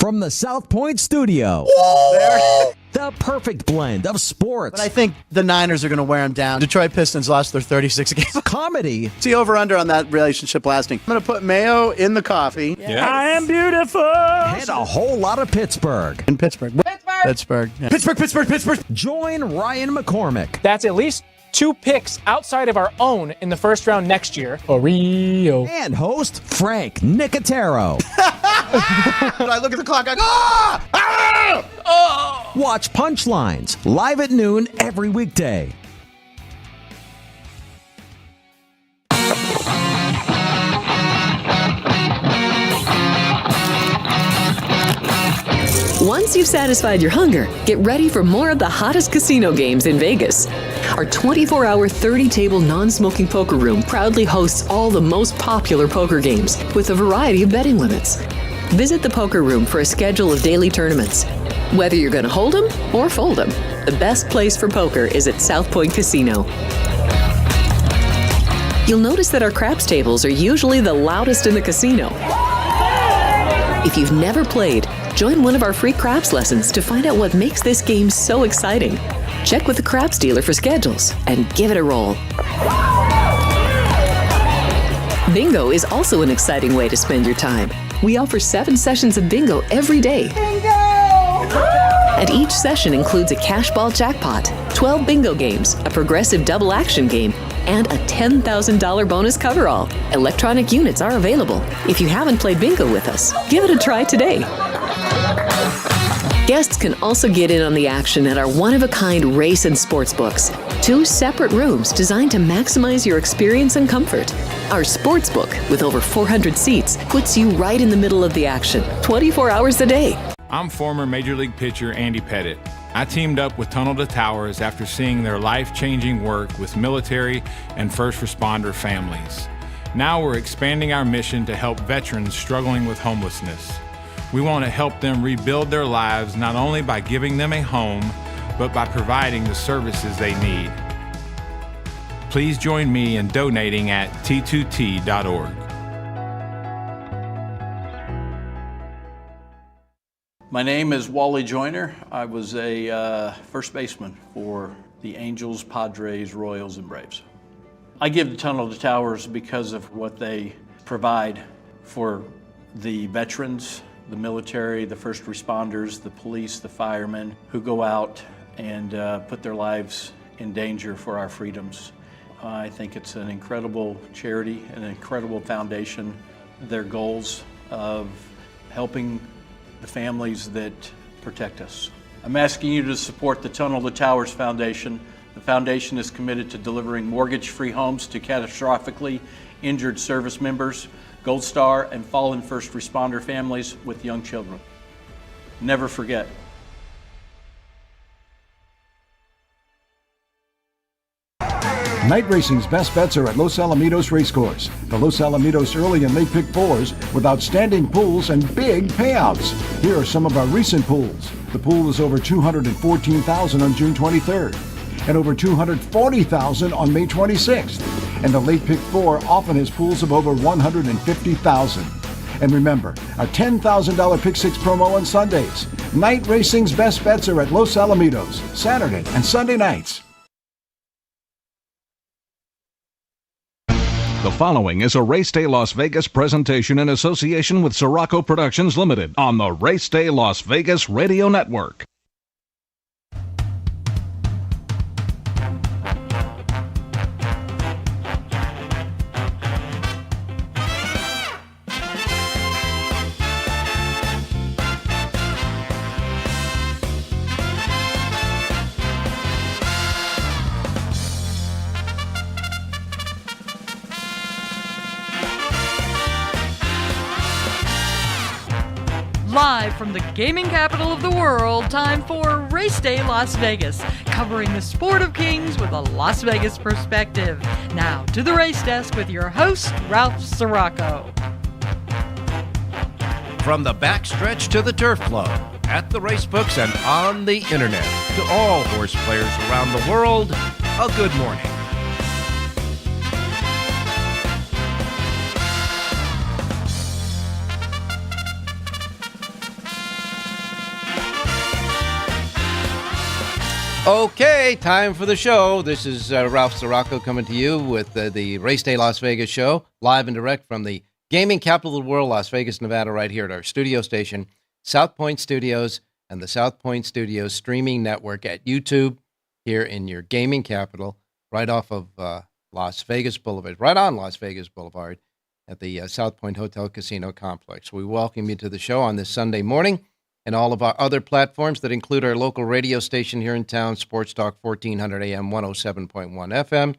From the South Point studio, the perfect blend of sports. But I think the Niners are going to wear them down. Detroit Pistons lost their 36 games. Comedy. See over-under on that relationship lasting. I'm going to put mayo in the coffee. Yes. I am beautiful. And a whole lot of Pittsburgh. In Pittsburgh. Pittsburgh. Yeah. Pittsburgh. Join Ryan McCormick. That's at least 2 picks outside of our own in the first round next year. For Rio. And host Frank Nicotero. I look at the clock, I go, ah! Ah! Oh! Watch Punchlines live at noon every weekday. Once you've satisfied your hunger, get ready for more of the hottest casino games in Vegas. Our 24-hour, 30-table non-smoking poker room proudly hosts all the most popular poker games with a variety of betting limits. Visit the poker room for a schedule of daily tournaments. Whether you're going to hold 'em or fold 'em, the best place for poker is at South Point Casino. You'll notice that our craps tables are usually the loudest in the casino. If you've never played, join one of our free craps lessons to find out what makes this game so exciting. Check with the craps dealer for schedules and give it a roll. Bingo is also an exciting way to spend your time. We offer 7 sessions of bingo every day. Bingo! And each session includes a cash ball jackpot, 12 bingo games, a progressive double action game, and a $10,000 bonus coverall. Electronic units are available. If you haven't played bingo with us, give it a try today. Guests can also get in on the action at our one-of-a-kind race and sports books. 2 separate rooms designed to maximize your experience and comfort. Our sports book, with over 400 seats, puts you right in the middle of the action, 24 hours a day. I'm former Major League pitcher Andy Pettit. I teamed up with Tunnel to Towers after seeing their life-changing work with military and first responder families. Now we're expanding our mission to help veterans struggling with homelessness. We want to help them rebuild their lives not only by giving them a home, but by providing the services they need. Please join me in donating at t2t.org. My name is Wally Joyner. I was a first baseman for the Angels, Padres, Royals, and Braves. I give the Tunnel to Towers because of what they provide for the veterans, the military, the first responders, the police, the firemen who go out and put their lives in danger for our freedoms. I think it's an incredible charity, an incredible foundation. Their goals of helping the families that protect us. I'm asking you to support the Tunnel to Towers Foundation. The foundation is committed to delivering mortgage-free homes to catastrophically injured service members, Gold Star, and fallen first responder families with young children. Never forget. Night racing's best bets are at Los Alamitos Racecourse. The Los Alamitos early and late pick fours with outstanding pools and big payouts. Here are some of our recent pools. The pool is over $214,000 on June 23rd and over $240,000 on May 26th. And the late pick four often has pools of over $150,000. And remember, a $10,000 pick six promo on Sundays. Night racing's best bets are at Los Alamitos, Saturday and Sunday nights. The following is a Race Day Las Vegas presentation in association with Siraco Productions Limited on the Race Day Las Vegas Radio Network. Live from the gaming capital of the world, time for Race Day Las Vegas, covering the sport of kings with a Las Vegas perspective. Now to the race desk with your host, Ralph Siraco. From the backstretch to the turf club, at the race books and on the internet, to all horse players around the world, a good morning. Okay, time for the show. This is Ralph Siraco coming to you with the Race Day Las Vegas show, live and direct from the gaming capital of the world, Las Vegas, Nevada, right here at our studio station, South Point Studios, and the South Point Studios streaming network at YouTube here in your gaming capital, right off of Las Vegas Boulevard, right on Las Vegas Boulevard at the South Point Hotel Casino Complex. We welcome you to the show on this Sunday morning, and all of our other platforms that include our local radio station here in town, Sports Talk 1400 AM, 107.1 FM,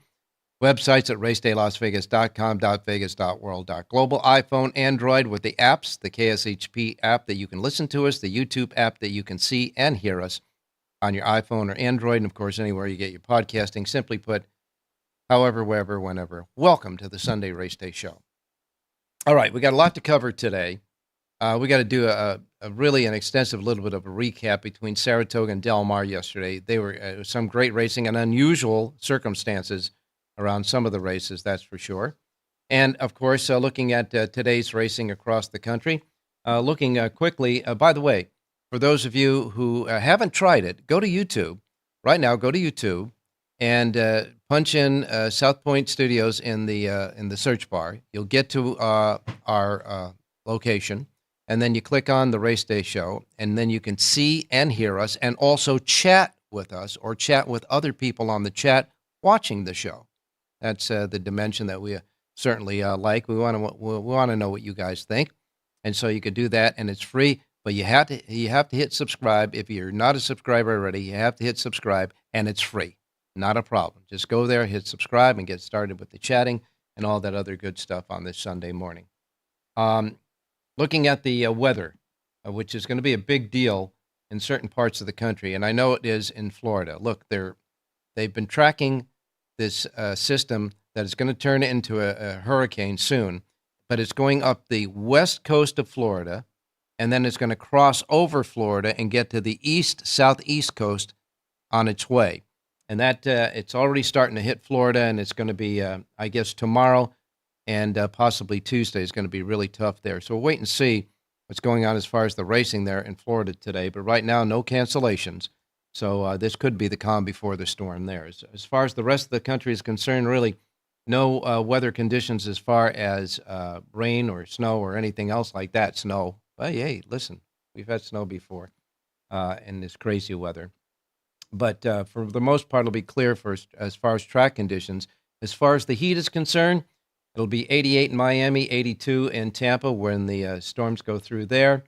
websites at racedaylasvegas.com, .vegas.world, .global, iPhone, Android with the apps, the KSHP app that you can listen to us, the YouTube app that you can see and hear us on your iPhone or Android, and of course anywhere you get your podcasting. Simply put, however, wherever, whenever. Welcome to the Sunday Race Day Show. All right, we got a lot to cover today. We got to do a really an extensive little bit of a recap between Saratoga and Del Mar yesterday. They were some great racing and unusual circumstances around some of the races, that's for sure. And, of course, looking at today's racing across the country, looking quickly, by the way, for those of you who haven't tried it, go to YouTube. Right now, go to YouTube and punch in South Point Studios in the search bar. You'll get to our location. And then you click on the Race Day Show, and then you can see and hear us and also chat with us or chat with other people on the chat watching the show. That's the dimension that we certainly like. We want to know what you guys think. And so you could do that, and it's free, but you have to hit subscribe. If you're not a subscriber already, you have to hit subscribe, and it's free. Not a problem. Just go there, hit subscribe, and get started with the chatting and all that other good stuff on this Sunday morning. Looking at the weather, which is going to be a big deal in certain parts of the country, and I know it is in Florida. Look, they've been tracking this system that is going to turn into a hurricane soon, but it's going up the west coast of Florida, and then it's going to cross over Florida and get to the southeast coast on its way. And that it's already starting to hit Florida, and it's going to be, I guess, tomorrow and possibly Tuesday is going to be really tough there. So we'll wait and see what's going on as far as the racing there in Florida today. But right now, no cancellations. So this could be the calm before the storm there. As far as the rest of the country is concerned, really no weather conditions as far as rain or snow or anything else like that. Snow. Well, hey, listen, we've had snow before in this crazy weather. But for the most part, it'll be clear as far as track conditions. As far as the heat is concerned, it'll be 88 in Miami, 82 in Tampa when the storms go through there.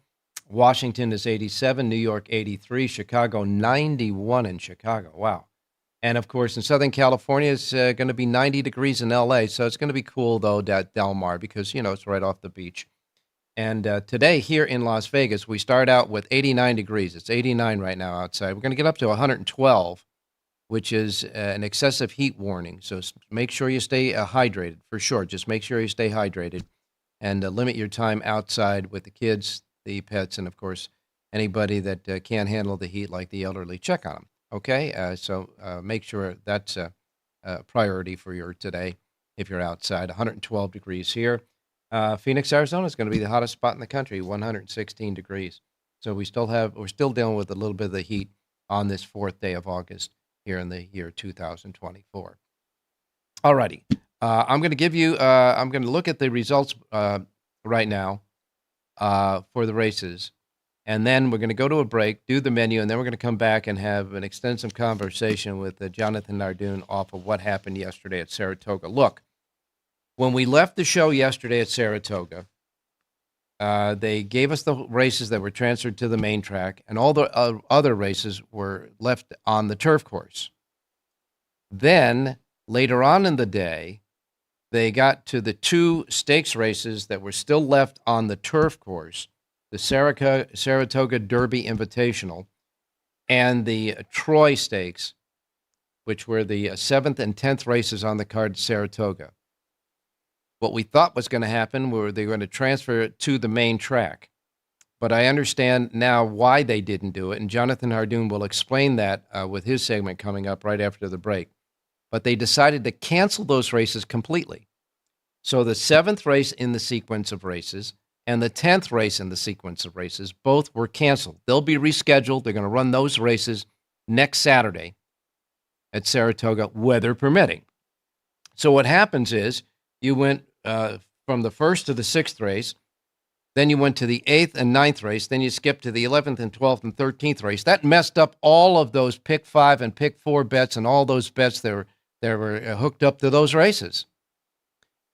Washington is 87, New York 83, Chicago 91 in Chicago. Wow. And, of course, in Southern California, it's going to be 90 degrees in L.A., so it's going to be cool, though, at Del Mar because, it's right off the beach. And today here in Las Vegas, we start out with 89 degrees. It's 89 right now outside. We're going to get up to 112. Which is an excessive heat warning. So make sure you stay hydrated, for sure. Just make sure you stay hydrated and limit your time outside with the kids, the pets, and, of course, anybody that can't handle the heat like the elderly. Check on them, okay? So make sure that's a priority for your today if you're outside. 112 degrees here. Phoenix, Arizona is going to be the hottest spot in the country, 116 degrees. So we're still dealing with a little bit of the heat on this 4th day of August. Here in the year 2024. All righty. I'm going to give you, I'm going to look at the results right now for the races. And then we're going to go to a break, do the menu, and then we're going to come back and have an extensive conversation with Jonathan Hardoon off of what happened yesterday at Saratoga. Look, when we left the show yesterday at Saratoga, they gave us the races that were transferred to the main track, and all the other races were left on the turf course. Then, later on in the day, they got to the 2 stakes races that were still left on the turf course, the Saratoga Derby Invitational and the Troy Stakes, which were the 7th and 10th races on the card at Saratoga. What we thought was going to happen were they were going to transfer it to the main track. But I understand now why they didn't do it, and Jonathan Hardoon will explain that with his segment coming up right after the break. But they decided to cancel those races completely. So the 7th race in the sequence of races and the 10th race in the sequence of races both were canceled. They'll be rescheduled. They're going to run those races next Saturday at Saratoga, weather permitting. So what happens is you went from the first to the 6th race, then you went to the 8th and 9th race, then you skipped to the 11th and 12th and 13th race. That messed up all of those pick 5 and pick 4 bets and all those bets that were hooked up to those races.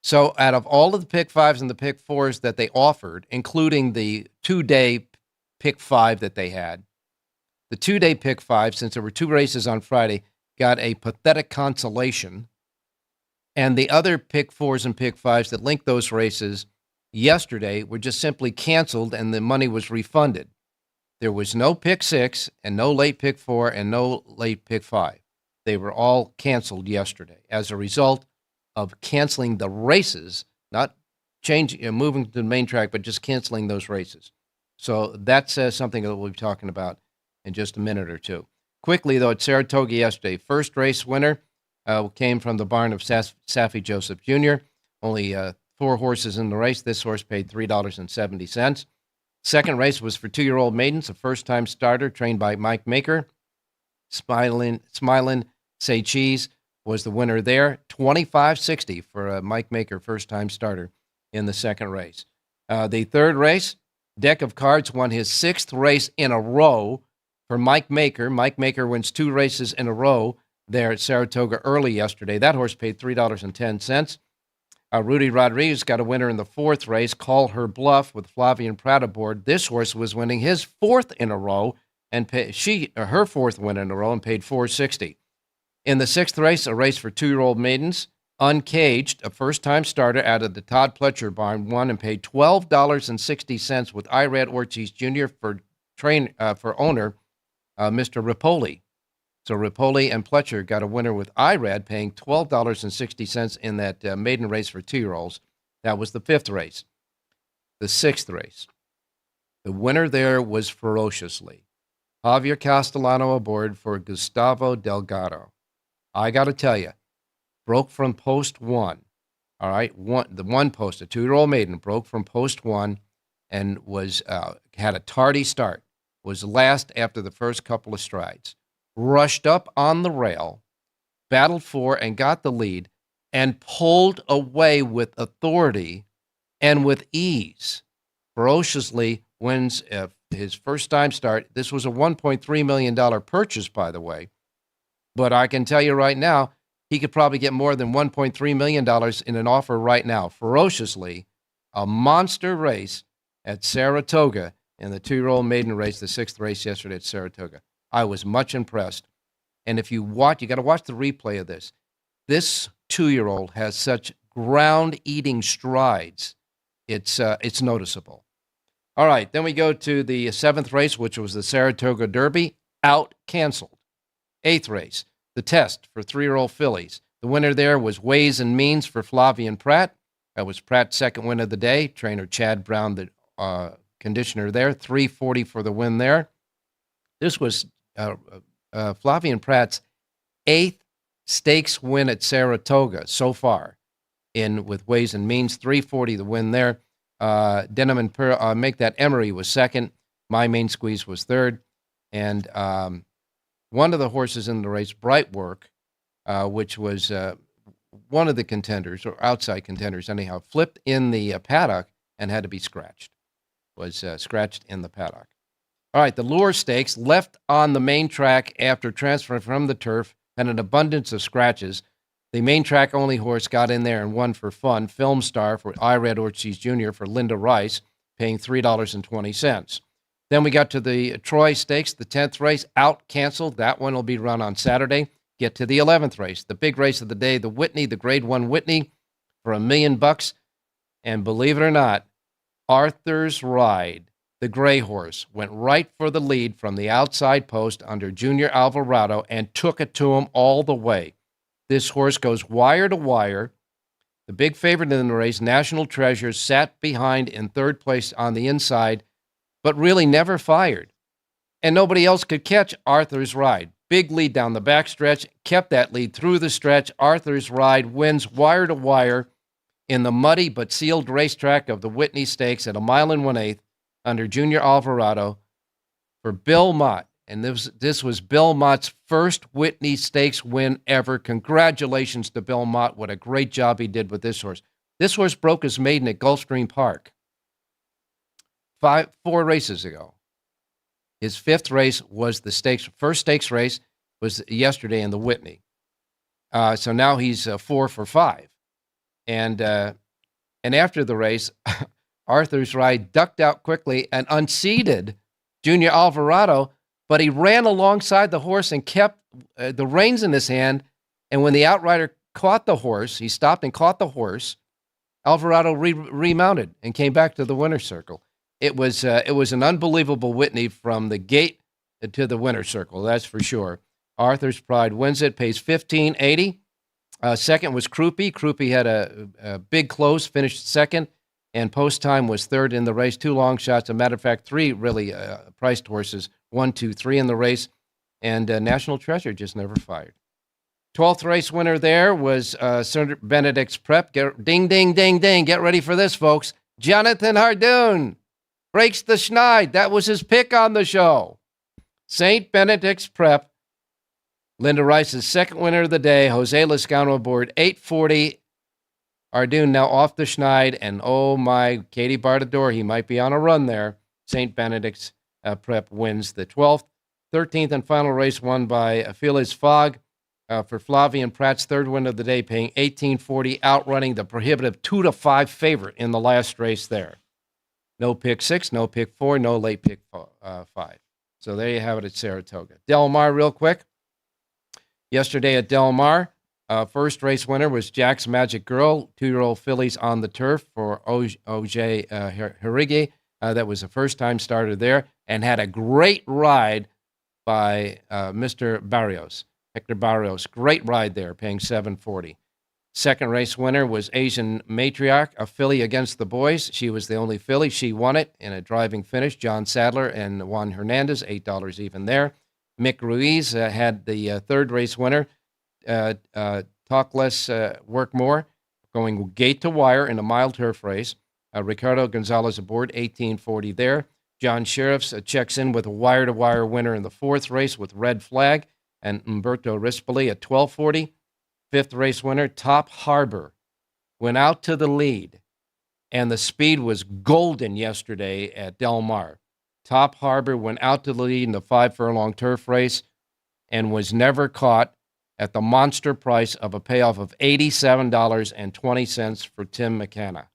So out of all of the pick 5s and the pick 4s that they offered, including the 2-day pick 5 that they had, the 2-day pick 5, since there were 2 races on Friday, got a pathetic consolation. And the other pick 4s and pick 5s that linked those races yesterday were just simply canceled and the money was refunded. There was no pick 6 and no late pick 4 and no late pick 5. They were all canceled yesterday as a result of canceling the races, not moving to the main track, but just canceling those races. So that's something that we'll be talking about in just a minute or two. Quickly, though, at Saratoga yesterday, first race winner came from the barn of Saffie Joseph Jr. Only 4 horses in the race. This horse paid $3.70. Second race was for 2-year-old maidens, a first-time starter trained by Mike Maker. Smilin' Say Cheese was the winner there. $25.60 for a Mike Maker first-time starter in the second race. The third race, Deck of Cards won his 6th race in a row for Mike Maker. Mike Maker wins 2 races in a row there at Saratoga early yesterday. That horse paid $3.10. Rudy Rodriguez got a winner in the 4th race, Call Her Bluff, with Flavian Pratt aboard. This horse was winning his 4th in a row, and her 4th win in a row, and paid $4.60. In the 6th race, a race for 2-year-old maidens, Uncaged, a first-time starter out of the Todd Pletcher barn, won and paid $12.60 with Irad Ortiz Jr. for owner Mr. Ripoli. So Ripoli and Pletcher got a winner with Irad, paying $12.60 in that maiden race for 2-year-olds. That was the 5th race. The 6th race. The winner there was Ferociously. Javier Castellano aboard for Gustavo Delgado. I got to tell you, broke from post 1. All right, the 1 post, a 2-year-old maiden, broke from post 1 and had a tardy start. Was last after the first couple of strides. Rushed up on the rail, battled for and got the lead, and pulled away with authority and with ease. Ferociously wins his first-time start. This was a $1.3 million purchase, by the way. But I can tell you right now, he could probably get more than $1.3 million in an offer right now. Ferociously, a monster race at Saratoga in the 2-year-old maiden race, the 6th race yesterday at Saratoga. I was much impressed. And if you got to watch the replay of this. This 2-year-old has such ground-eating strides. It's noticeable. All right, then we go to the 7th race, which was the Saratoga Derby, canceled. 8th race, the Test for 3-year-old fillies. The winner there was Ways and Means for Flavian Pratt. That was Pratt's second win of the day. Trainer Chad Brown, the conditioner there, $3.40 for the win there. This was Flavian Pratt's 8th stakes win at Saratoga so far, with Ways and Means, $3.40 the win there. Denim and Pearl, Make That Emery was second. My Main Squeeze was third. And one of the horses in the race, Bright Work, which was one of the contenders, or outside contenders anyhow, flipped in the paddock and had to be scratched. Was scratched in the paddock. All right, the Lure Stakes, left on the main track after transfer from the turf, had an abundance of scratches. The main track only horse got in there and won for fun. Film Star for Irad Ortiz Jr. for Linda Rice, paying $3.20. Then we got to the Troy Stakes, the 10th race, canceled. That one will be run on Saturday. Get to the 11th race, the big race of the day, the Whitney, the Grade 1 Whitney for $1 million. And believe it or not, Arthur's Ride, the gray horse, went right for the lead from the outside post under Junior Alvarado and took it to him all the way. This horse goes wire to wire. The big favorite in the race, National Treasure, sat behind in 3rd place on the inside, but really never fired. And nobody else could catch Arthur's Ride. Big lead down the backstretch, kept that lead through the stretch. Arthur's Ride wins wire to wire in the muddy but sealed racetrack of the Whitney Stakes at 1 1/8 under Junior Alvarado for Bill Mott. And this was Bill Mott's first Whitney Stakes win ever. Congratulations to Bill Mott. What a great job he did with this horse. This horse broke his maiden at Gulfstream Park 4 races ago. His 5th race was the stakes. First stakes race was yesterday in the Whitney. So now he's 4 for 5. And after the race, Arthur's Ride ducked out quickly and unseated Junior Alvarado, but he ran alongside the horse and kept the reins in his hand. And when the outrider caught the horse, he stopped and caught the horse. Alvarado remounted and came back to the winner's circle. It was an unbelievable Whitney from the gate to the winner's circle, that's for sure. Arthur's Pride wins it, pays $15.80. Second was Krupe. Krupe had a big close, finished second, and post time was third in the race. 2 long shots. As a matter of fact, 3 really priced horses, 1, 2, 3 in the race, and National Treasure just never fired. 12th race winner there was Sir Benedict's Prep. Ding, ding, ding, ding. Get ready for this, folks. Jonathan Hardoon breaks the schneid. That was his pick on the show. St. Benedict's Prep. Linda Rice's second winner of the day. Jose Lezcano aboard 840. Hardoon now off the schneid. And oh my, Katie Bartador, he might be on a run there. St. Benedict's Prep wins the 12th. 13th and final race won by Felix Fogg for Flavian Pratt's third win of the day, paying $18.40, outrunning the prohibitive 2-5 favorite in the last race there. No pick 6, no pick 4, no late pick 5. So there you have it at Saratoga. Del Mar, real quick. Yesterday at Del Mar, first race winner was Jack's Magic Girl, 2-year-old fillies on the turf for O.J. Hirigi. That was a first-time starter there and had a great ride by Mr. Barrios, Hector Barrios. Great ride there, paying $7.40. Second race winner was Asian Matriarch, a filly against the boys. She was the only filly. She won it in a driving finish. John Sadler and Juan Hernandez, $8 even there. Mick Ruiz had the third race winner. Talk less, work more, going gate to wire in a mile turf race. Ricardo Gonzalez aboard, $18.40 there. John Sheriffs checks in with a wire-to-wire winner in the fourth race with Red Flag, and Umberto Rispoli at $12.40. Fifth race winner, Top Harbor, went out to the lead, and the speed was golden yesterday at Del Mar. Top Harbor went out to the lead in the 5-furlong turf race and was never caught at the monster price of a payoff of $87.20 for Tim McKenna.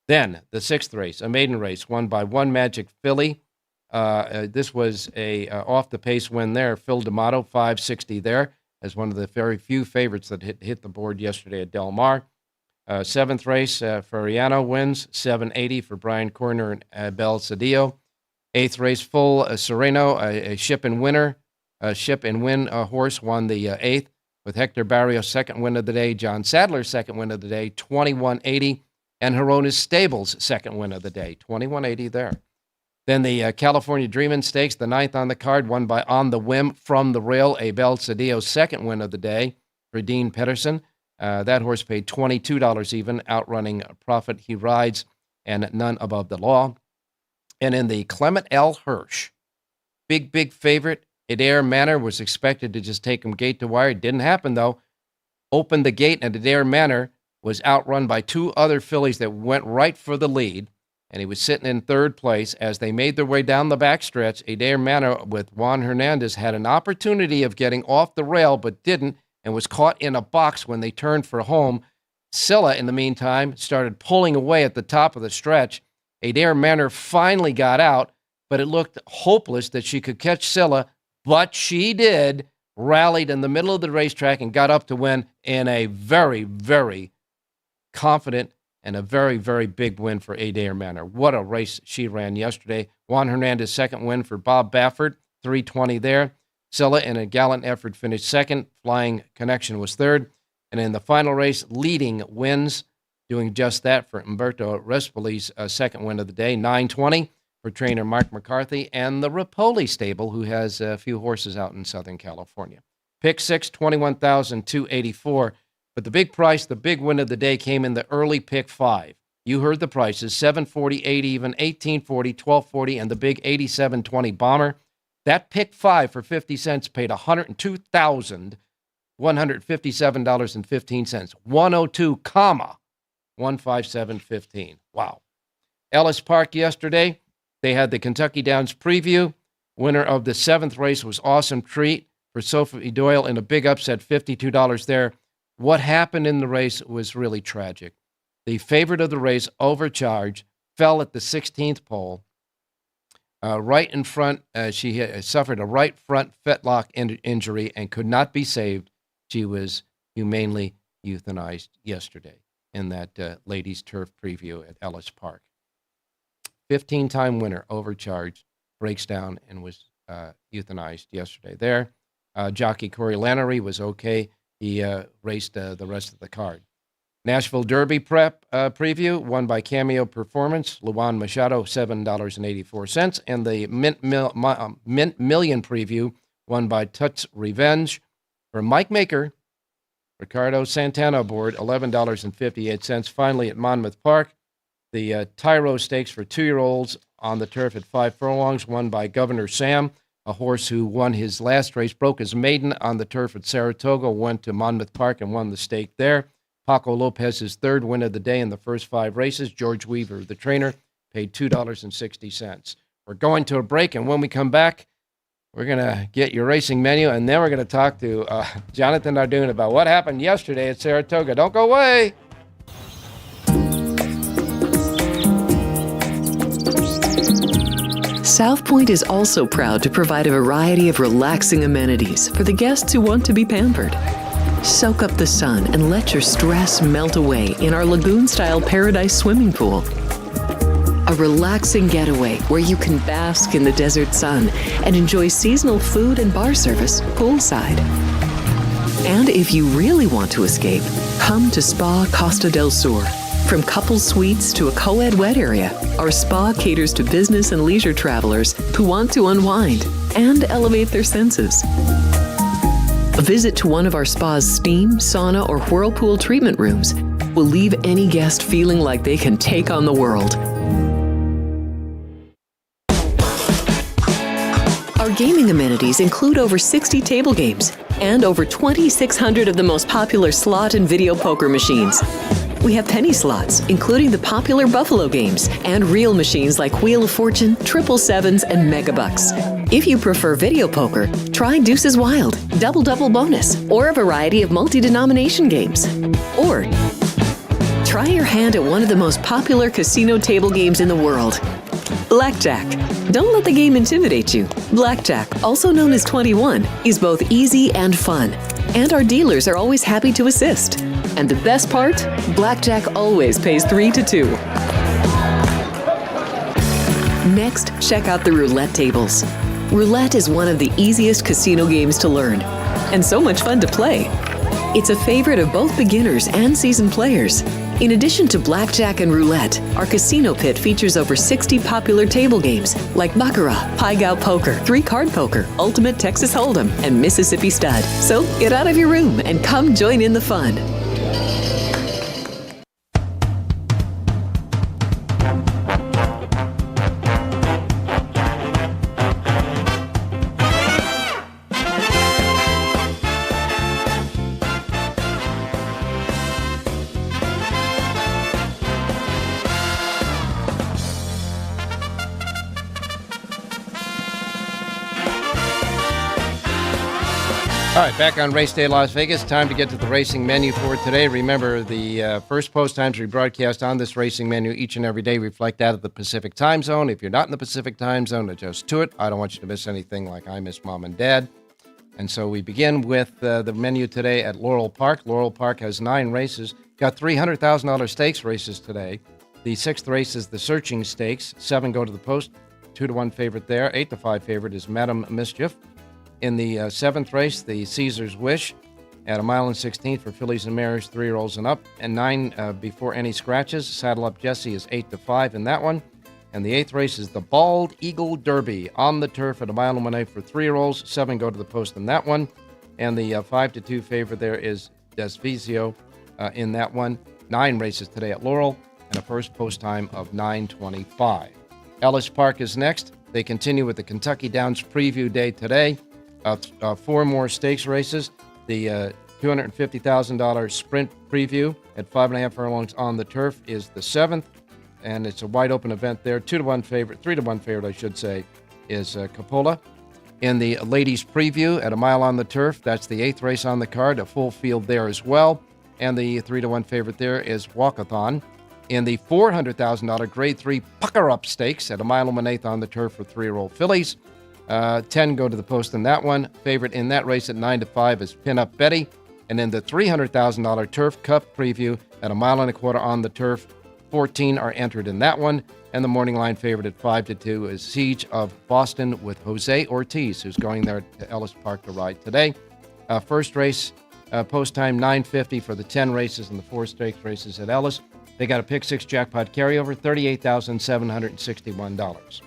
Then the sixth race, a maiden race, won by One Magic Filly. This was a off-the-pace win there. Phil D'Amato, $5.60 there, as one of the very few favorites that hit the board yesterday at Del Mar. Seventh race, Ferriano wins, $7.80 for Brian Corner and Bel Cedillo. Eighth race, Full Sereno, a ship and win horse, won the eighth, with Hector Barrios' second win of the day, John Sadler's second win of the day, $21.80, and Horona's Stables' second win of the day, $21.80 there. Then the California Dreamin' Stakes, the ninth on the card, won by On the Whim from the Rail, a Bel Cedillo's second win of the day for Dean Pedersen. That horse paid $22 even, outrunning Profit He Rides and None Above the Law. And in the Clement L. Hirsch, big favorite, Adair Manor was expected to just take him gate to wire. It didn't happen, though. Opened the gate, and Adair Manor was outrun by two other fillies that went right for the lead, and he was sitting in third place. As they made their way down the backstretch, Adair Manor with Juan Hernandez had an opportunity of getting off the rail, but didn't, and was caught in a box when they turned for home. Scylla, in the meantime, started pulling away at the top of the stretch. Adair Manor finally got out, but it looked hopeless that she could catch Scylla, but she did, rallied in the middle of the racetrack and got up to win in a very, very confident and a very, very big win for Adair Manor. What a race she ran yesterday. Juan Hernandez, second win for Bob Baffert, $3.20 there. Scylla, in a gallant effort, finished second. Flying Connection was third. And in the final race, Leading wins, doing just that for Umberto Respoli's second win of the day, $9.20 for trainer Mark McCarthy and the Rapoli stable, who has a few horses out in Southern California. Pick 6, $21,284. But the big price, the big win of the day came in the early pick 5. You heard the prices, $7.40, $8 even, $18.40, $12.40, and the big $87.20 bomber. That pick 5 for 50 cents paid $102,157.15. 102, 157.15. Wow. Ellis Park yesterday, they had the Kentucky Downs preview. Winner of the 7th race was Awesome Treat for Sophie Doyle in a big upset, $52 there. What happened in the race was really tragic. The favorite of the race, Overcharge, fell at the 16th pole. Right in front, she had suffered a right front fetlock injury and could not be saved. She was humanely euthanized yesterday in that ladies' turf preview at Ellis Park. 15-time winner, Overcharge, breaks down and was euthanized yesterday there. Jockey Corey Lannery was okay. He raced the rest of the card. Nashville Derby prep preview, won by Cameo Performance. Luan Machado, $7.84. And the Mint Million preview, won by Tut's Revenge. For Mike Maker, Ricardo Santana aboard, $11.58. Finally, at Monmouth Park, the Tyro Stakes for 2-year-olds on the turf at 5 furlongs, won by Governor Sam, a horse who won his last race, broke his maiden on the turf at Saratoga, went to Monmouth Park and won the stake there. Paco Lopez's 3rd win of the day in the first 5 races. George Weaver, the trainer, paid $2.60. We're going to a break, and when we come back, we're going to get your racing menu, and then we're going to talk to Jonathan Hardoon about what happened yesterday at Saratoga. Don't go away. South Point is also proud to provide a variety of relaxing amenities for the guests who want to be pampered. Soak up the sun and let your stress melt away in our lagoon-style Paradise swimming pool. A relaxing getaway where you can bask in the desert sun and enjoy seasonal food and bar service poolside. And if you really want to escape, come to Spa Costa del Sur. From couple suites to a co-ed wet area, our spa caters to business and leisure travelers who want to unwind and elevate their senses. A visit to one of our spa's steam, sauna, or whirlpool treatment rooms will leave any guest feeling like they can take on the world. Our gaming amenities include over 60 table games and over 2,600 of the most popular slot and video poker machines. We have penny slots, including the popular Buffalo games, and real machines like Wheel of Fortune, Triple Sevens, and Megabucks. If you prefer video poker, try Deuces Wild, Double Double Bonus, or a variety of multi-denomination games. Or try your hand at one of the most popular casino table games in the world, Blackjack. Don't let the game intimidate you. Blackjack, also known as 21, is both easy and fun. And our dealers are always happy to assist. And the best part? Blackjack always pays 3-2. Next, check out the roulette tables. Roulette is one of the easiest casino games to learn, and so much fun to play. It's a favorite of both beginners and seasoned players. In addition to blackjack and roulette, our casino pit features over 60 popular table games like Baccarat, Pai Gow Poker, 3-Card Poker, Ultimate Texas Hold'em, and Mississippi Stud. So get out of your room and come join in the fun. All right, back on Race Day Las Vegas. Time to get to the racing menu for today. Remember, the first post times we broadcast on this racing menu each and every day reflect that of the Pacific time zone. If you're not in the Pacific time zone, adjust to it. I don't want you to miss anything like I miss Mom and Dad. And so we begin with the menu today at Laurel Park. Laurel Park has 9 races. Got $300,000 stakes races today. The 6th race is the Searching Stakes. 7 go to the post. 2-1 favorite there. 8-5 favorite is Madam Mischief. In the 7th race, the Caesar's Wish at 1 mile and 16th for fillies and mares, 3-year-olds and up. And 9 before any scratches. Saddle Up Jesse is 8-5 in that one. And the 8th race is the Bald Eagle Derby on the turf at 1 mile and 1/8 for 3-year-olds. 7 go to the post in that one. And the 5-2 favorite there is Desvizio in that one. 9 races today at Laurel and a first post time of 9:25. Ellis Park is next. They continue with the Kentucky Downs preview day today. 4 more stakes races. The $250,000 sprint preview at 5.5 furlongs on the turf is the 7th, and it's a wide open event there. 2-1 favorite, 3-1 favorite, I should say, is Coppola. In the ladies preview at a mile on the turf, that's the 8th race on the card, a full field there as well. And the 3-1 favorite there is Walkathon. In the $400,000 Grade 3 Pucker Up Stakes at a mile and 1/8 on the turf for 3-year-old fillies. 10 go to the post in that one. Favorite in that race at 9-5 is Pin Up Betty. And in the $300,000 Turf Cup preview at a mile and 1/4 on the turf, 14 are entered in that one. And the morning line favorite at 5-2 is Siege of Boston with Jose Ortiz, who's going there to Ellis Park to ride today. First race, post time 9:50 for the 10 races and the 4 stakes races at Ellis. They got a pick 6 jackpot carryover, $38,761.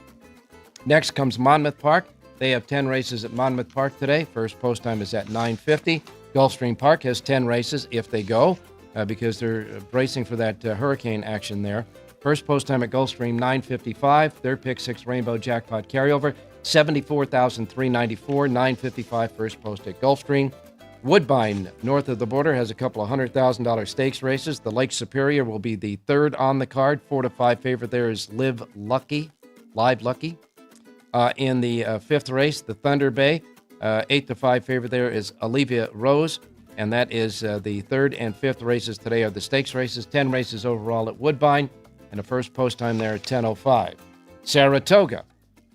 Next comes Monmouth Park. They have 10 races at Monmouth Park today. First post time is at 9:50. Gulfstream Park has 10 races if they go, because they're bracing for that hurricane action there. First post time at Gulfstream, 9:55. Their pick 6 rainbow jackpot carryover, $74,394, 9:55 first post at Gulfstream. Woodbine, north of the border, has a couple of $100,000 stakes races. The Lake Superior will be the 3rd on the card. 4-5 favorite there is Live Lucky. In the 5th race, the Thunder Bay, 8-5 favorite there is Olivia Rose. And that is the 3rd and 5th races today are the stakes races. 10 races overall at Woodbine. And a first post time there at 10:05. Saratoga.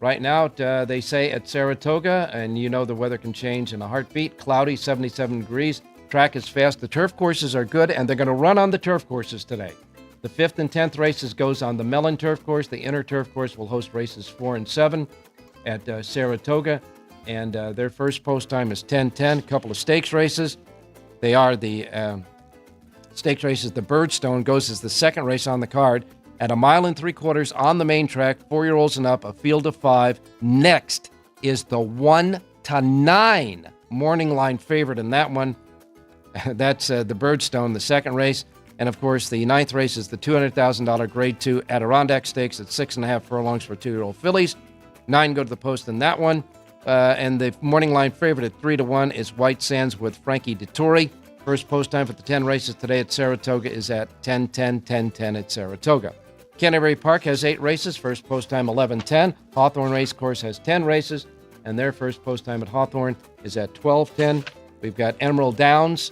Right now, they say at Saratoga, and you know the weather can change in a heartbeat, cloudy, 77 degrees. Track is fast. The turf courses are good, and they're going to run on the turf courses today. The 5th and 10th races goes on the Mellon turf course. The inner turf course will host races 4 and 7 at Saratoga. And their first post time is 10:10. A couple of stakes races. They are the stakes races. The Birdstone goes as the 2nd race on the card. At a mile and 3/4 on the main track, 4-year-olds and up, a field of 5. Next is the 1-9 morning line favorite in that one. That's the Birdstone, the 2nd race. And, of course, the 9th race is the $200,000 Grade 2 Adirondack Stakes at 6.5 furlongs for 2-year-old fillies. 9 go to the post in that one. And the morning line favorite at 3-1 is White Sands with Frankie Dettori. First post time for the 10 races today at Saratoga is at 10:10 at Saratoga. Canterbury Park has 8 races. First post time 11:10. Hawthorne Race Course has 10 races, and their first post time at Hawthorne is at 12:10. We've got Emerald Downs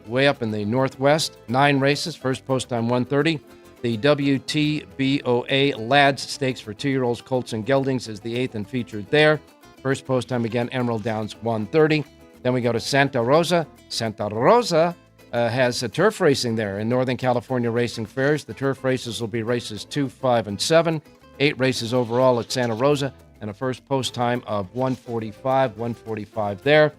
way up in the northwest. 9 races. First post time 1:30. The WTBOA Lads Stakes for 2-year-olds, Colts and Geldings is the 8th and featured there. First post time again, Emerald Downs 1:30. Then we go to Santa Rosa. Santa Rosa has a turf racing there in Northern California Racing Fairs. The turf races will be races 2, 5, and 7. 8 races overall at Santa Rosa, and a first post time of 1:45 there.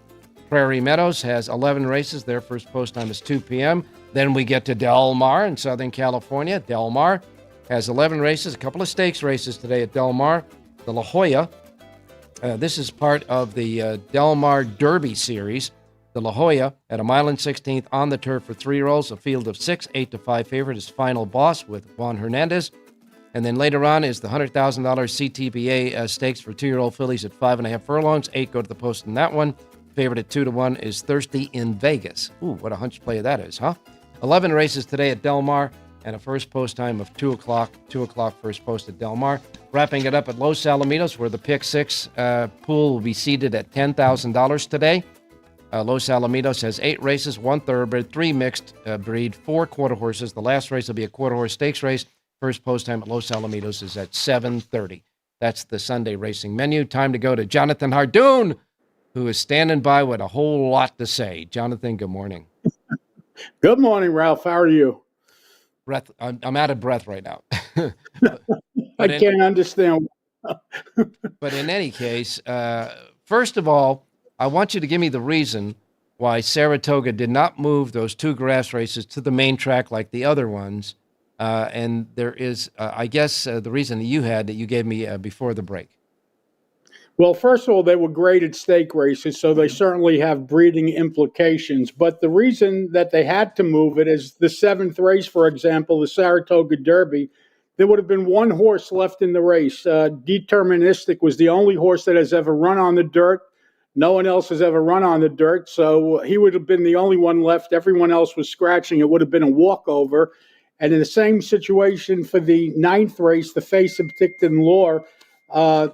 Prairie Meadows has 11 races. Their first post time is 2 p.m. Then we get to Del Mar in Southern California. Del Mar has 11 races, a couple of stakes races today at Del Mar. The La Jolla, this is part of the Del Mar Derby Series. The La Jolla at a mile and 16th on the turf for 3-year-olds, a field of 6, 8-5 favorite is Final Boss with Juan Hernandez. And then later on is the $100,000 CTBA stakes for 2-year-old fillies at 5.5 furlongs. 8 go to the post in that one. Favorite at 2-1 is Thirsty in Vegas. Ooh, what a hunch play that is, huh? 11 races today at Del Mar and a first post time of 2 o'clock. 2 o'clock first post at Del Mar. Wrapping it up at Los Alamitos, where the pick 6 pool will be seated at $10,000 today. Los Alamitos has 8 races, 1 thoroughbred, 3 mixed breed, 4 quarter horses. The last race will be a quarter horse stakes race. First post time at Los Alamitos is at 7:30. That's the Sunday racing menu. Time to go to Jonathan Hardoon, who is standing by with a whole lot to say. Jonathan, good morning. Good morning, Ralph. How are you? I'm out of breath right now. I can't understand. But in any case, first of all, I want you to give me the reason why Saratoga did not move those 2 grass races to the main track like the other ones. And there is, I guess, the reason that you gave me before the break. Well, first of all, they were graded stake races, so they certainly have breeding implications. But the reason that they had to move it is the 7th race, for example, the Saratoga Derby, there would have been one horse left in the race. Deterministic was the only horse that has ever run on the dirt. No one else has ever run on the dirt, so he would have been the only one left. Everyone else was scratching. It would have been a walkover. And in the same situation for the 9th race, the Face of Ticton Lore,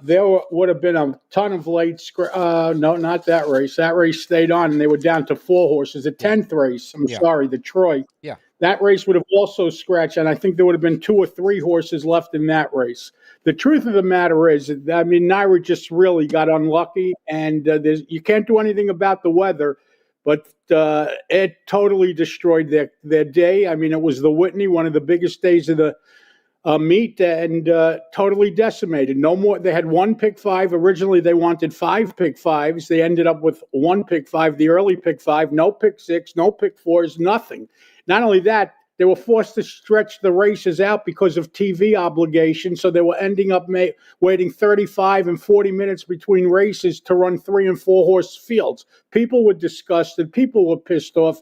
there would have been a ton of late no, not that race. That race stayed on, and they were down to 4 horses. The 10th race, the Troy. Yeah. That race would have also scratched, and I think there would have been 2 or 3 horses left in that race. The truth of the matter is, I mean, Naira just really got unlucky, and you can't do anything about the weather, but it totally destroyed their day. I mean, it was the Whitney, one of the biggest days of the meet, and totally decimated. No more. They had 1 pick 5. Originally, they wanted 5 pick 5s. They ended up with 1 pick 5, the early pick 5, no pick 6, no pick 4s, nothing. Not only that, they were forced to stretch the races out because of TV obligations, so they were ending up waiting 35 and 40 minutes between races to run 3 and 4 horse fields. People were disgusted. People were pissed off.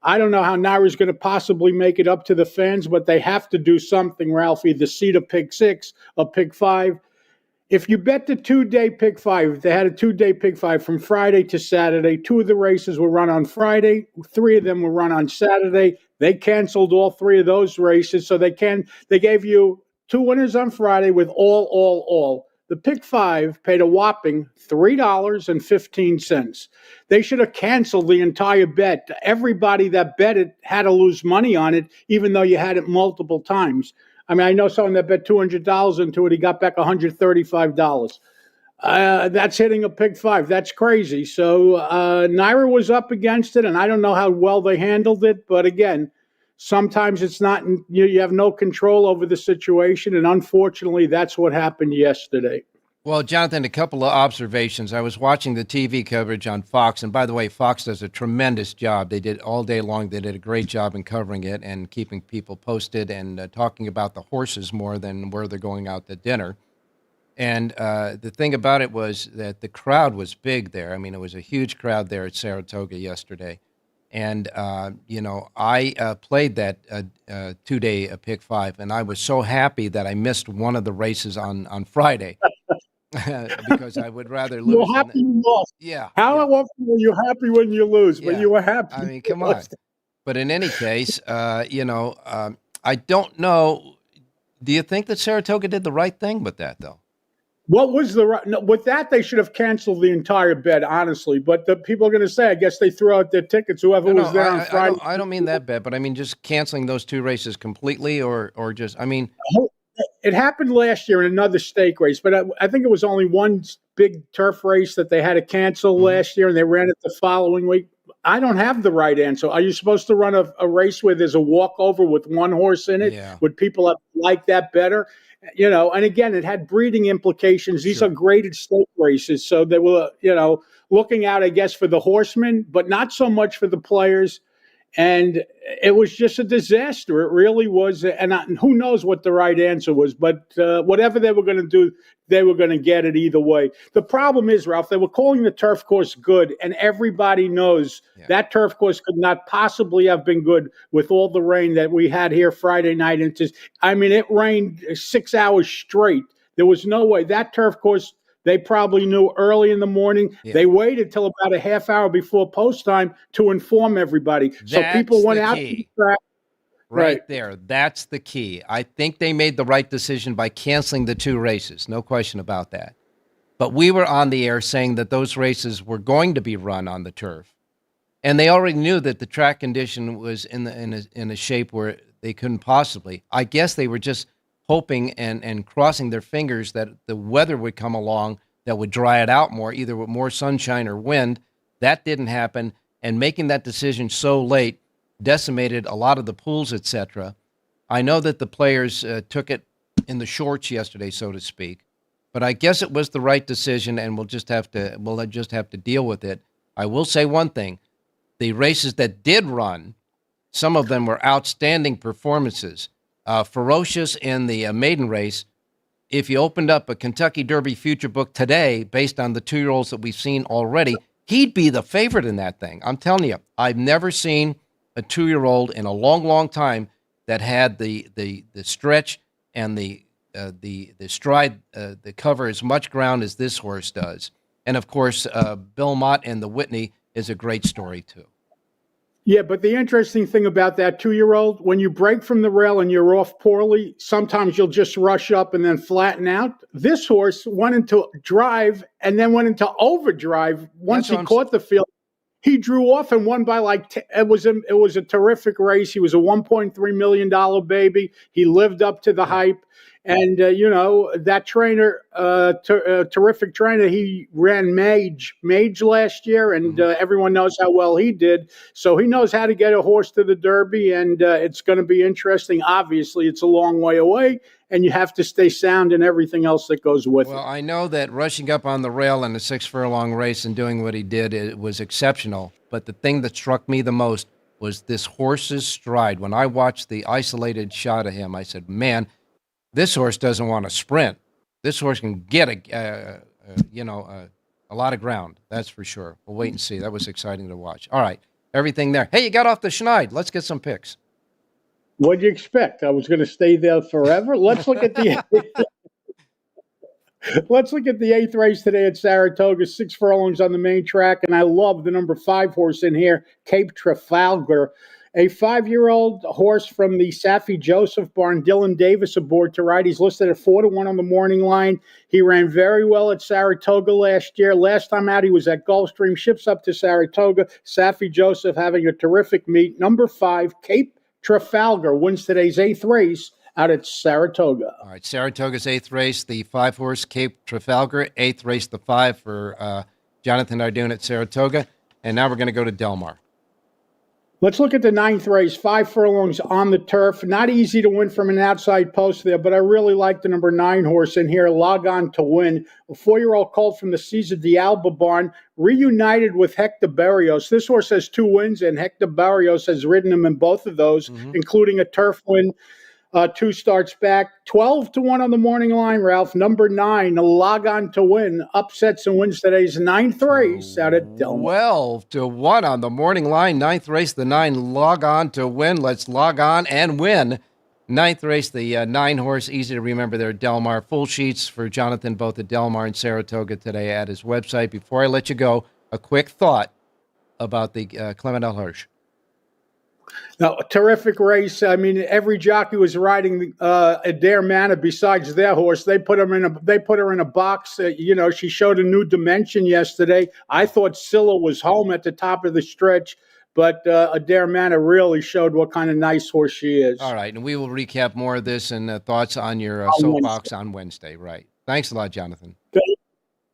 I don't know how Naira's going to possibly make it up to the fans, but they have to do something, Ralph, either seed a pick 6, a pick 5. If you bet the 2-day pick 5, they had a 2-day pick 5 from Friday to Saturday. 2 of the races were run on Friday. 3 of them were run on Saturday. They canceled all 3 of those races, so they gave you 2 winners on Friday with all. The pick 5 paid a whopping $3.15. They should have canceled the entire bet. Everybody that bet it had to lose money on it, even though you had it multiple times. I mean, I know someone that bet $200 into it. He got back $135. That's hitting a pick 5. That's crazy. So Naira was up against it, and I don't know how well they handled it. But again, sometimes it's not. You have no control over the situation, and unfortunately, that's what happened yesterday. Well, Jonathan, a couple of observations. I was watching the TV coverage on Fox, and by the way, Fox does a tremendous job. They did all day long. They did a great job in covering it and keeping people posted and talking about the horses more than where they're going out to dinner. And the thing about it was that the crowd was big there. I mean, it was a huge crowd there at Saratoga yesterday. And, I played that 2-day pick 5, and I was so happy that I missed one of the races on Friday. Because I would rather lose. You're happy you lost. Yeah. How often are you happy when you lose? But you were happy. I mean, come on. But in any case, I don't know. Do you think that Saratoga did the right thing with that, though? What was with that? They should have canceled the entire bet, honestly. But the people are going to say, I guess they threw out their tickets. Whoever was there on Friday. I don't mean that bet, but I mean just canceling those 2 races completely, or just. I mean. It happened last year in another stake race, but I think it was only one big turf race that they had to cancel last year, and they ran it the following week. I don't have the right answer. Are you supposed to run a race where there's a walkover with 1 horse in it? Yeah. Would people like that better? And again, it had breeding implications. These are graded stake races, so they were, looking out, I guess, for the horsemen, but not so much for the players. And it was just a disaster. It really was. And who knows what the right answer was. But whatever they were going to do, they were going to get it either way. The problem is, Ralph, they were calling the turf course good. And everybody knows that turf course could not possibly have been good with all the rain that we had here Friday night. It rained 6 hours straight. There was no way. That turf course, they probably knew early in the morning. Yeah. They waited till about a half hour before post time to inform everybody. So people went out to the track. Right there. That's the key. I think they made the right decision by canceling the 2 races. No question about that. But we were on the air saying that those races were going to be run on the turf. And they already knew that the track condition was in a shape where they couldn't possibly. I guess they were just hoping and crossing their fingers that the weather would come along that would dry it out more, either with more sunshine or wind. That didn't happen, and making that decision so late decimated a lot of the pools, etc. I know that the players took it in the shorts yesterday, so to speak, but I guess it was the right decision, and we'll just have to deal with it. I will say one thing: the races that did run, some of them were outstanding performances. Ferocious in the maiden race. If you opened up a Kentucky Derby future book today, based on the 2-year-olds that we've seen already, he'd be the favorite in that thing. I'm telling you, I've never seen a 2-year-old in a long, long time that had the stretch and the stride, the cover as much ground as this horse does. And of course, Belmont and the Whitney is a great story too. Yeah, but the interesting thing about that 2-year-old, when you break from the rail and you're off poorly, sometimes you'll just rush up and then flatten out. This horse went into drive and then went into overdrive once he caught the field. He drew off and won by it was a terrific race. He was a $1.3 million baby. He lived up to the hype. And, that trainer, terrific trainer, he ran Mage last year, and everyone knows how well he did. So he knows how to get a horse to the Derby, and it's going to be interesting. Obviously, it's a long way away, and you have to stay sound and everything else that goes with it. Well, I know that rushing up on the rail in a 6-furlong race and doing what he did, it was exceptional. But the thing that struck me the most was this horse's stride. When I watched the isolated shot of him, I said, man, this horse doesn't want to sprint. This horse can get a lot of ground. That's for sure. We'll wait and see. That was exciting to watch. All right, everything there. Hey, you got off the schneid. Let's get some picks. What do you expect? I was going to stay there forever. Let's look at the 8th race today at Saratoga. 6 furlongs on the main track, and I love the number 5 horse in here, Cape Trafalgar. A 5-year-old horse from the Saffie Joseph barn, Dylan Davis aboard to ride. He's listed at 4-1 on the morning line. He ran very well at Saratoga last year. Last time out, he was at Gulfstream. Ships up to Saratoga. Saffie Joseph having a terrific meet. Number 5, Cape Trafalgar, wins today's 8th race out at Saratoga. All right, Saratoga's 8th race, the 5-horse Cape Trafalgar. 8th race, the 5 for Jonathan Hardoon at Saratoga. And now we're going to go to Del Mar. Let's look at the 9th race, 5 furlongs on the turf. Not easy to win from an outside post there, but I really like the number 9 horse in here, Log On to Win. A 4-year-old colt from the Cesar de Alba barn, reunited with Hector Berrios. This horse has 2 wins, and Hector Berrios has ridden him in both of those, including a turf win. 2 starts back, 12-1 on the morning line, Ralph. Number 9, Log On to Win, upsets and wins today's 9th race out at Del Mar. 12-1 on the morning line, 9th race, the 9, Log On to Win. Let's log on and win. 9th race, the 9-horse, easy to remember there, Del Mar. Full sheets for Jonathan, both at Del Mar and Saratoga today at his website. Before I let you go, a quick thought about the Clement El Hirsch. Now, a terrific race. I mean, every jockey was riding Adair Manor besides their horse. They put her in a box. She showed a new dimension yesterday. I thought Scylla was home at the top of the stretch, but Adair Manor really showed what kind of nice horse she is. All right, and we will recap more of this and thoughts on your soapbox on Wednesday. Right. Thanks a lot, Jonathan.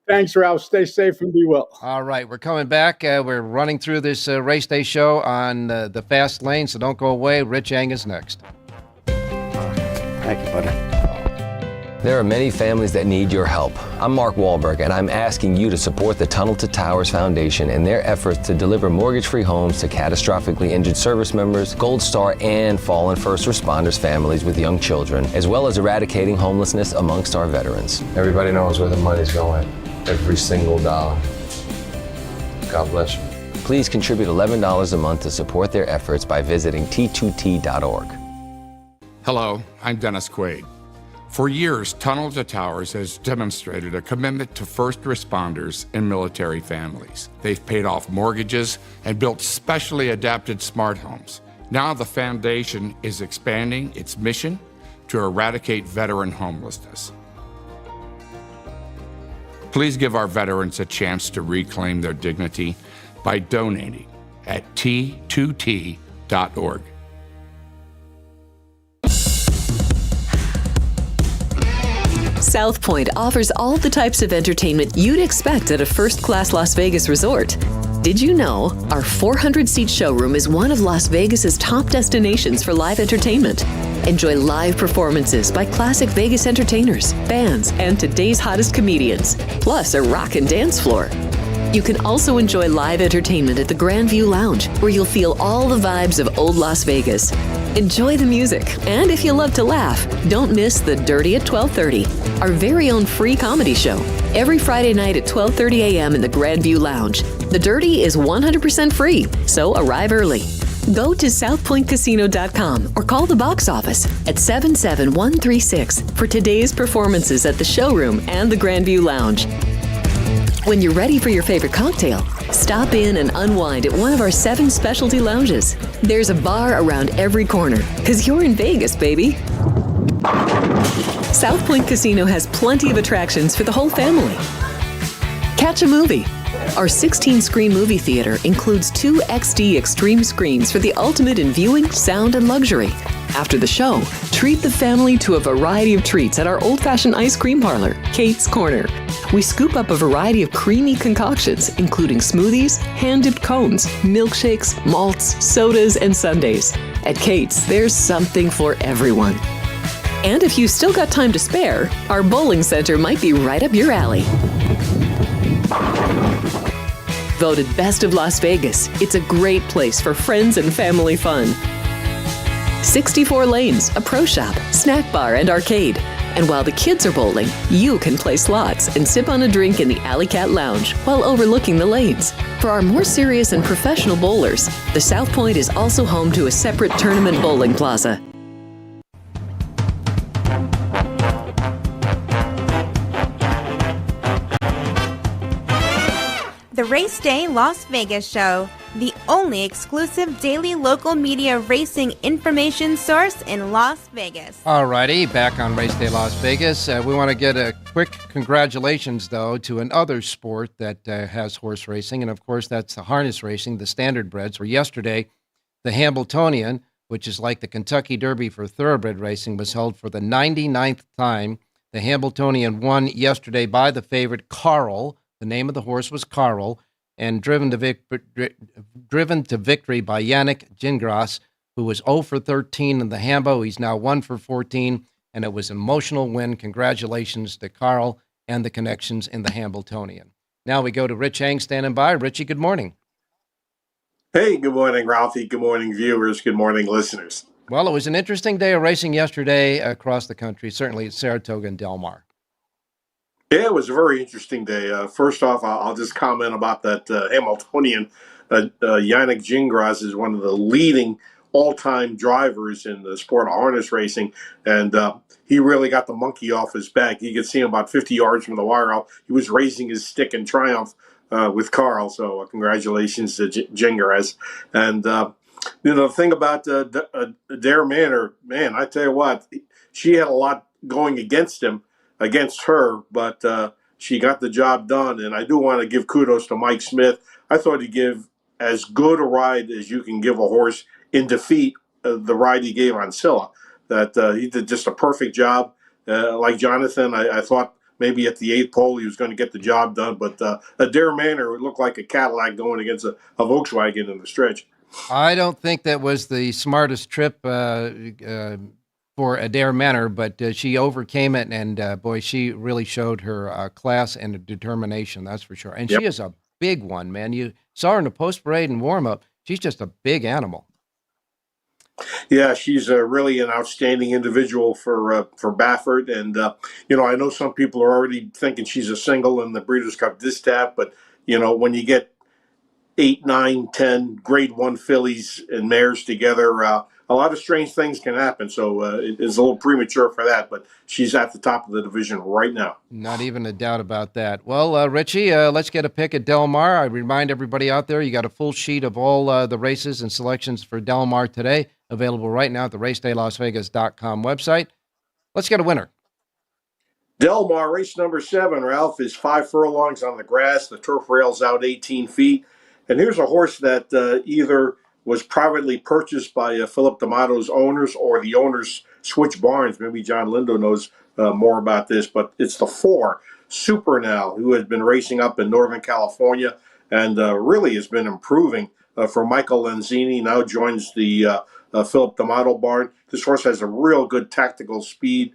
Thanks, Ralph. Stay safe and be well. All right, we're coming back. We're running through this race day show on the fast lane, so don't go away. Rich Eng is next. Thank you, buddy. There are many families that need your help. I'm Mark Wahlberg, and I'm asking you to support the Tunnel to Towers Foundation in their efforts to deliver mortgage-free homes to catastrophically injured service members, Gold Star, and fallen first responders families with young children, as well as eradicating homelessness amongst our veterans. Everybody knows where the money's going. Every single dollar. God bless you. Please contribute $11 a month to support their efforts by visiting T2T.org. Hello, I'm Dennis Quaid. For years, Tunnel to Towers has demonstrated a commitment to first responders and military families. They've paid off mortgages and built specially adapted smart homes. Now the foundation is expanding its mission to eradicate veteran homelessness. Please give our veterans a chance to reclaim their dignity by donating at T2T.org. South Point offers all the types of entertainment you'd expect at a first-class Las Vegas resort. Did you know our 400-seat showroom is one of Las Vegas's top destinations for live entertainment? Enjoy live performances by classic Vegas entertainers, bands, and today's hottest comedians, plus a rockin' dance floor. You can also enjoy live entertainment at the Grand View Lounge, where you'll feel all the vibes of old Las Vegas. Enjoy the music, and if you love to laugh, don't miss The Dirty at 12:30, our very own free comedy show. Every Friday night at 12:30 a.m. in the Grand View Lounge. The Dirty is 100% free, so arrive early. Go to southpointcasino.com or call the box office at 77136 for today's performances at the showroom and the Grandview Lounge. When you're ready for your favorite cocktail, stop in and unwind at one of our 7 specialty lounges. There's a bar around every corner, because you're in Vegas, baby. South Point Casino has plenty of attractions for the whole family. Catch a movie. Our 16-screen movie theater includes 2 XD Extreme screens for the ultimate in viewing, sound, and luxury. After the show, treat the family to a variety of treats at our old-fashioned ice cream parlor, Kate's Corner. We scoop up a variety of creamy concoctions, including smoothies, hand-dipped cones, milkshakes, malts, sodas, and sundaes. At Kate's, there's something for everyone. And if you've still got time to spare, our bowling center might be right up your alley. Voted Best of Las Vegas, it's a great place for friends and family fun. 64 lanes, a pro shop, snack bar, and arcade. And while the kids are bowling, you can play slots and sip on a drink in the Alley Cat Lounge while overlooking the lanes. For our more serious and professional bowlers, the South Point is also home to a separate tournament bowling plaza. The Race Day Las Vegas Show, the only exclusive daily local media racing information source in Las Vegas. Alrighty, back on Race Day Las Vegas. We want to get a quick congratulations, though, to another sport that has horse racing, and of course that's the harness racing, the standardbreds, where yesterday the Hambletonian, which is like the Kentucky Derby for thoroughbred racing, was held for the 99th time. The Hambletonian won yesterday by the favorite Carl. The name of the horse was Carl, and driven to victory by Yannick Gingras, who was 0 for 13 in the Hambo. He's now 1 for 14, and it was an emotional win. Congratulations to Carl and the connections in the Hambletonian. Now we go to Rich Eng standing by. Richie, good morning. Hey, good morning, Ralphie. Good morning, viewers. Good morning, listeners. Well, it was an interesting day of racing yesterday across the country, certainly at Saratoga and Del Mar. Yeah, it was a very interesting day. First off, I'll just comment about that Hamiltonian. Yannick Gingras is one of the leading all-time drivers in the sport of harness racing, and he really got the monkey off his back. You could see him about 50 yards from the wire. He was raising his stick in triumph with Carl, so congratulations to Gingras. And, the thing about Dare Manor, man, I tell you what, she had a lot going against her, but she got the job done. And I do want to give kudos to Mike Smith. I thought he'd give as good a ride as you can give a horse in defeat, the ride he gave on Scylla. That he did just a perfect job. Like Jonathan, I thought maybe at the 8th pole he was going to get the job done, but Dare Manor looked like a Cadillac going against a Volkswagen in the stretch. I don't think that was the smartest trip for Adair Manor, but she overcame it, and boy, she really showed her class and determination, that's for sure. And She is a big one, man. You saw her in the post-parade and warm-up. She's just a big animal. Yeah, she's really an outstanding individual for Baffert, and I know some people are already thinking she's a single in the Breeders' Cup Distaff, but when you get 8, 9, 10 Grade 1 fillies and mares together, a lot of strange things can happen. So it's a little premature for that, but she's at the top of the division right now. Not even a doubt about that. Well, Richie, let's get a pick at Del Mar. I remind everybody out there, you got a full sheet of all the races and selections for Del Mar today, available right now at the racedaylasvegas.com website. Let's get a winner. Del Mar, race number 7, Ralph, is 5 furlongs on the grass. The turf rail's out 18 feet. And here's a horse that either was privately purchased by Philip D'Amato's owners, or the owners switch barns. Maybe John Lindo knows more about this, but it's the 4, Supernal, who has been racing up in Northern California and really has been improving for Michael Lanzini. Now joins the Philip D'Amato barn. This horse has a real good tactical speed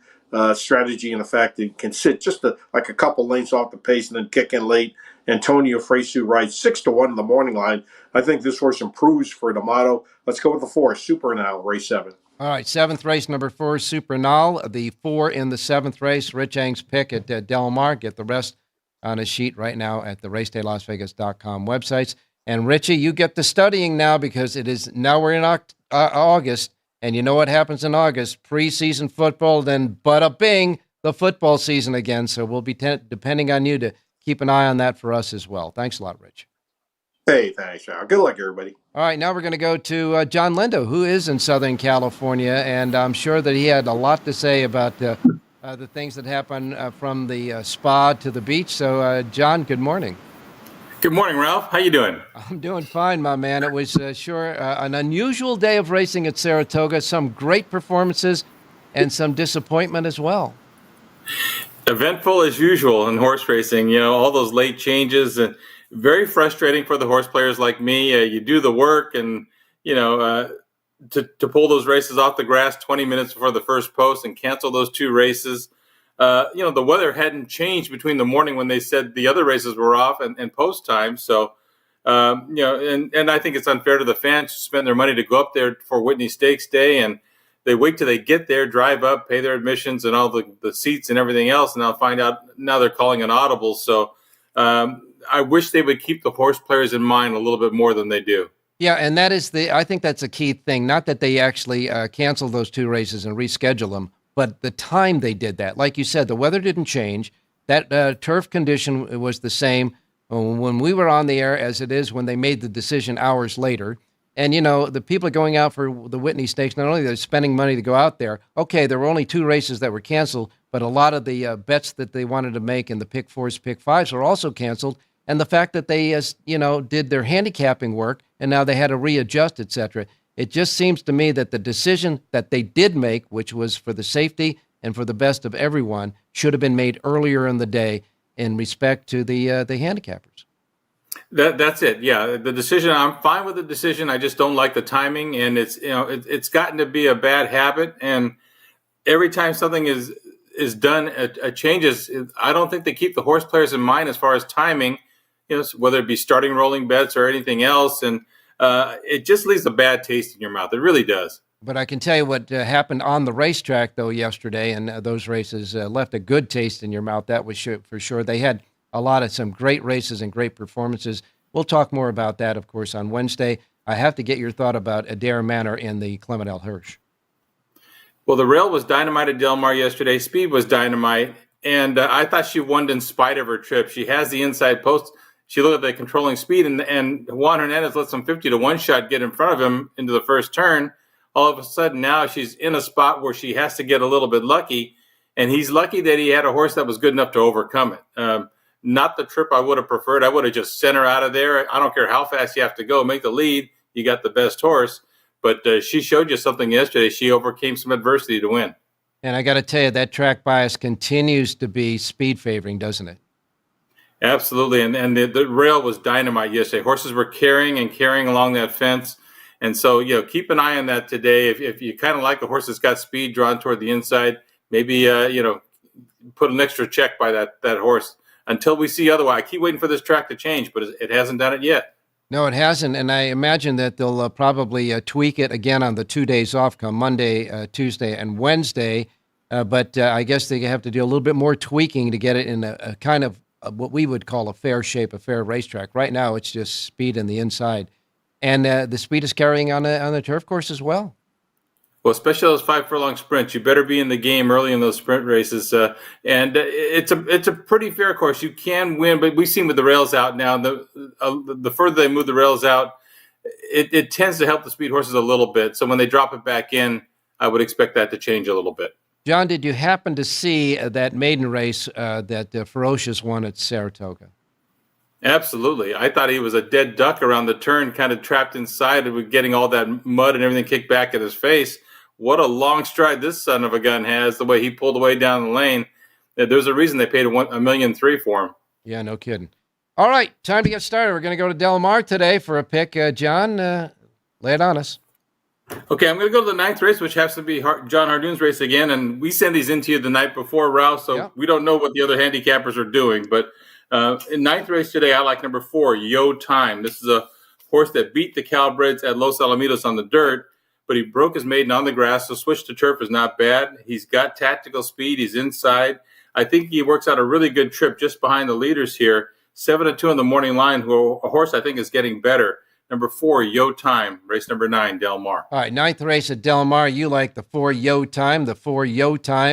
strategy, and the fact that it can sit just like a couple lengths off the pace and then kick in late. Antonio Fresu rides 6-1 in the morning line. I think this horse improves for D'Amato. Let's go with the 4, Supernal, race 7. All right, 7th race, number 4, Supernal. The 4 in the 7th race, Rich Eng's pick at Del Mar. Get the rest on a sheet right now at the racedaylasvegas.com websites. And Richie, you get to studying now because now we're in August, and you know what happens in August? Preseason football, then bada bing, the football season again. So we'll be depending on you to keep an eye on that for us as well. Thanks a lot, Rich. Hey, thanks, Sean. Good luck, everybody. All right, now we're going to go to John Lindo, who is in Southern California, and I'm sure that he had a lot to say about the things that happen from the spa to the beach. So, John, good morning. Good morning, Ralph. How you doing? I'm doing fine, my man. It was sure an unusual day of racing at Saratoga. Some great performances and some disappointment as well. Eventful as usual in horse racing. You know, all those late changes and very frustrating for the horse players like me. You do the work and, to pull those races off the grass 20 minutes before the first post and cancel those two races. The weather hadn't changed between the morning when they said the other races were off and post time. So, and I think it's unfair to the fans who spend their money to go up there for Whitney Stakes Day, and they wait till they get there, drive up, pay their admissions and all the seats and everything else, and I'll find out now they're calling an audible. So I wish they would keep the horse players in mind a little bit more than they do. Yeah, and I think that's a key thing. Not that they actually cancel those two races and reschedule them, but the time they did that. Like you said, the weather didn't change. That turf condition was the same when we were on the air as it is when they made the decision hours later. And, the people going out for the Whitney Stakes, not only they're spending money to go out there, okay, there were only two races that were canceled, but a lot of the bets that they wanted to make in the pick fours, pick fives were also canceled. And the fact that they, did their handicapping work and now they had to readjust, et cetera. It just seems to me that the decision that they did make, which was for the safety and for the best of everyone, should have been made earlier in the day in respect to the handicappers. That's it. Yeah, the decision. I'm fine with the decision. I just don't like the timing, and it's gotten to be a bad habit. And every time something is done, a changes. I don't think they keep the horse players in mind as far as timing, whether it be starting rolling bets or anything else, and it just leaves a bad taste in your mouth. It really does. But I can tell you what happened on the racetrack, though, yesterday, and those races left a good taste in your mouth. That was for sure. They had some great races and great performances. We'll talk more about that, of course, on Wednesday. I have to get your thought about Adair Manor and the Clement L. Hirsch. Well, the rail was dynamite at Del Mar yesterday. Speed was dynamite, and I thought she won in spite of her trip. She has the inside post. She looked at the controlling speed, and Juan Hernandez let some 50-1 shot get in front of him into the first turn. All of a sudden, now she's in a spot where she has to get a little bit lucky, and he's lucky that he had a horse that was good enough to overcome it. Not the trip I would have preferred. I would have just sent her out of there. I don't care how fast you have to go. Make the lead. You got the best horse. But she showed you something yesterday. She overcame some adversity to win. And I got to tell you, that track bias continues to be speed favoring, doesn't it? Absolutely. And the rail was dynamite yesterday. Horses were carrying along that fence. And so, keep an eye on that today. If you kind of like a horse that's got speed drawn toward the inside, maybe, put an extra check by that horse until we see otherwise. I keep waiting for this track to change, but it hasn't done it yet. No, it hasn't. And I imagine that they'll probably tweak it again on the 2 days off come Monday, Tuesday, and Wednesday. But I guess they have to do a little bit more tweaking to get it in a kind of what we would call a fair shape, a fair racetrack. Right now, it's just speed in the inside. And the speed is carrying on the turf course as well. Well, especially those 5 furlong sprints, you better be in the game early in those sprint races. And it's a pretty fair course. You can win, but we've seen with the rails out now, the further they move the rails out, it tends to help the speed horses a little bit. So when they drop it back in, I would expect that to change a little bit. John, did you happen to see that maiden race that Ferocious won at Saratoga? Absolutely. I thought he was a dead duck around the turn, kind of trapped inside with getting all that mud and everything kicked back at his face. What a long stride this son of a gun has, the way he pulled away down the lane. There's a reason they paid $1.3 million for him. Yeah, no kidding. All right, time to get started. We're going to go to Del Mar today for a pick. John, lay it on us. Okay, I'm going to go to the 9th race, which happens to be John Hardoon's race again. And we send these into you the night before, Ralph, so we don't know what the other handicappers are doing. But in 9th race today, I like number 4, Yo Time. This is a horse that beat the Cowbreds at Los Alamitos on the dirt, but he broke his maiden on the grass, so switch to turf is not bad. He's got tactical speed. He's inside. I think he works out a really good trip just behind the leaders here. 7-2 on the morning line, who a horse I think is getting better. Number 4, Yo Time, race number 9, Del Mar. All right, 9th race at Del Mar. You like the 4 Yo Time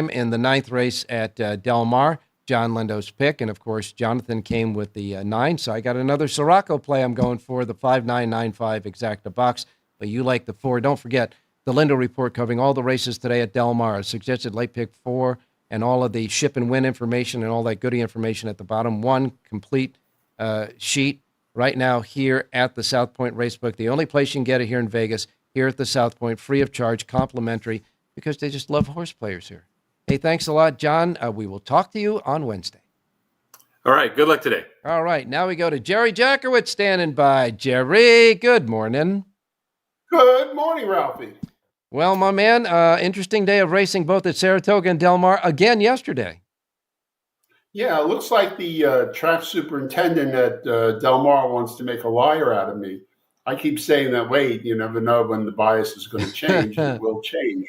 in the 9th race at Del Mar. John Lindo's pick, and of course, Jonathan came with the 9, so I got another Siraco play I'm going for, the 5995 exacta box, but you like the 4. Don't forget, the Lindo report covering all the races today at Del Mar, suggested late pick 4, and all of the ship and win information and all that goodie information at the bottom. One complete sheet right now here at the South Point Racebook, the only place you can get it here in Vegas, here at the South Point, free of charge, complimentary, because they just love horse players here. Hey, thanks a lot, John. We will talk to you on Wednesday. All right. Good luck today. All right. Now we go to Jerry Jacovitz standing by. Jerry, good morning. Good morning, Ralphie. Well, my man, interesting day of racing both at Saratoga and Del Mar again yesterday. Yeah, it looks like the track superintendent at Del Mar wants to make a liar out of me. I keep saying that, wait, you never know when the bias is going to change. It will change.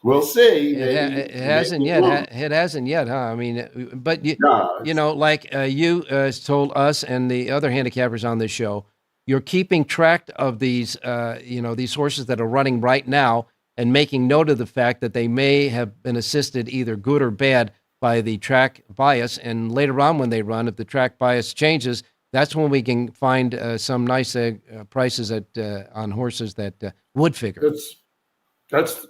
We'll see. It hasn't yet. It hasn't yet, huh? I mean, but you know, like you told us and the other handicappers on this show, you're keeping track of these, these horses that are running right now and making note of the fact that they may have been assisted either good or bad by the track bias. And later on when they run, if the track bias changes, that's when we can find some nice prices on horses that would figure. That's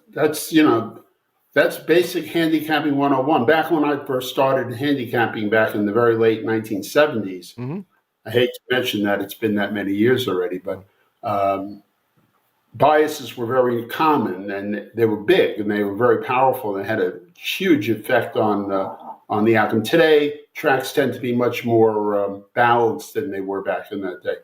basic handicapping 101. Back when I first started handicapping back in the very late 1970s, I hate to mention that it's been that many years already, but biases were very common and they were big and they were very powerful and had a huge effect on the outcome. Today, tracks tend to be much more balanced than they were back in that day.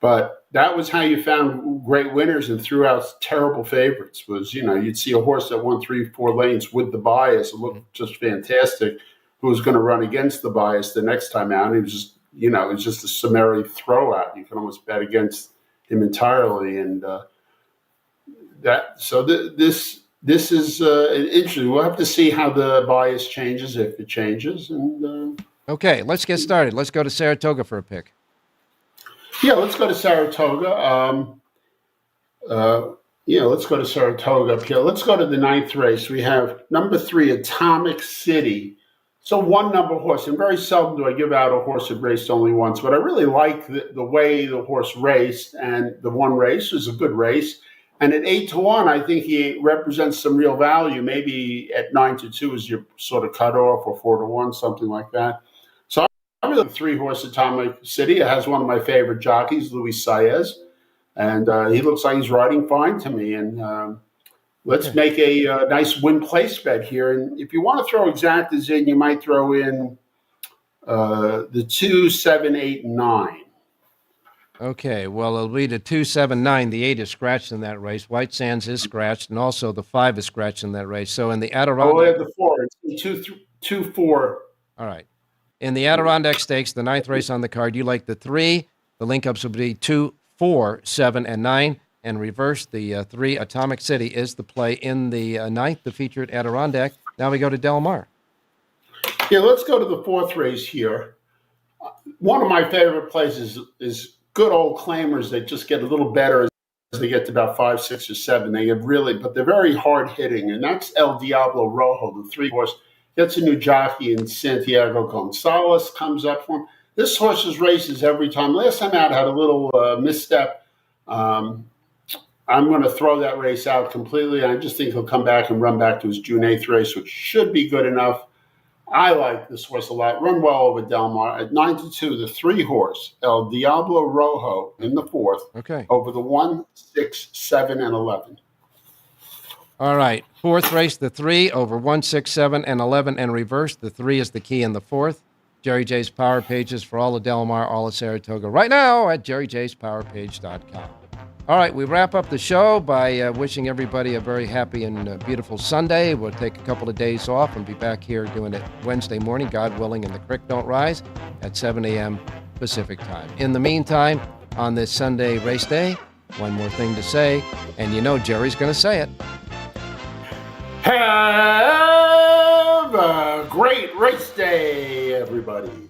But that was how you found great winners and threw out terrible favorites. Was, you'd see a horse that won 3-4 lanes with the bias. It looked just fantastic. Who was going to run against the bias the next time out? And it was just, it was just a summary throwout. You can almost bet against him entirely. And this is interesting. We'll have to see how the bias changes, if it changes. And okay, let's get started. Let's go to Saratoga for a pick. Yeah, let's go to Saratoga. Let's go to Saratoga up here. Let's go to the 9th race. We have number 3, Atomic City. So one number horse, and very seldom do I give out a horse that raced only once, but I really like the way the horse raced, and the one race was a good race. And at 8-1, I think he represents some real value. Maybe at 9-2 is your sort of cutoff, or 4-1, something like that. So I'm really 3-horse Atomic City. It has one of my favorite jockeys, Luis Saez, and he looks like he's riding fine to me. And let's make a nice win place bet here. And if you want to throw exactas in, you might throw in the 2, 7, 8, and 9. Okay, well, it'll be the 2, 7, 9. The 8 is scratched in that race. White Sands is scratched, and also the 5 is scratched in that race. So in the Adirondack... Oh, we have the 4. It's 2, 4. All right. In the Adirondack Stakes, the 9th race on the card, you like the 3. The link-ups will be 2, 4, 7, and 9. And reverse, the 3, Atomic City, is the play in the 9th, the featured Adirondack. Now we go to Del Mar. Yeah, let's go to the 4th race here. One of my favorite plays is good old claimers that just get a little better as they get to about 5, 6, or 7. They have really, but they're very hard hitting, and that's El Diablo Rojo, the 3-horse. Gets a new jockey in Santiago Gonzalez, comes up for him. This horse's races every time. Last time out had a little misstep. I'm going to throw that race out completely. I just think he'll come back and run back to his June 8th race, which should be good enough. I like this horse a lot. Run well over Del Mar. At 9-2, the 3-horse, El Diablo Rojo in the 4th. Okay. Over the 1, 6, 7, and 11. All right. 4th race, the 3, over 1, 6, 7, and 11, and reverse. The 3 is the key in the 4th. Jerry J's Power Pages for all of Del Mar, all of Saratoga, right now at jerryjspowerpage.com. All right, we wrap up the show by wishing everybody a very happy and beautiful Sunday. We'll take a couple of days off and be back here doing it Wednesday morning, God willing, and the creek don't rise at 7 a.m. Pacific time. In the meantime, on this Sunday race day, one more thing to say, and you know Jerry's going to say it. Have a great race day, everybody.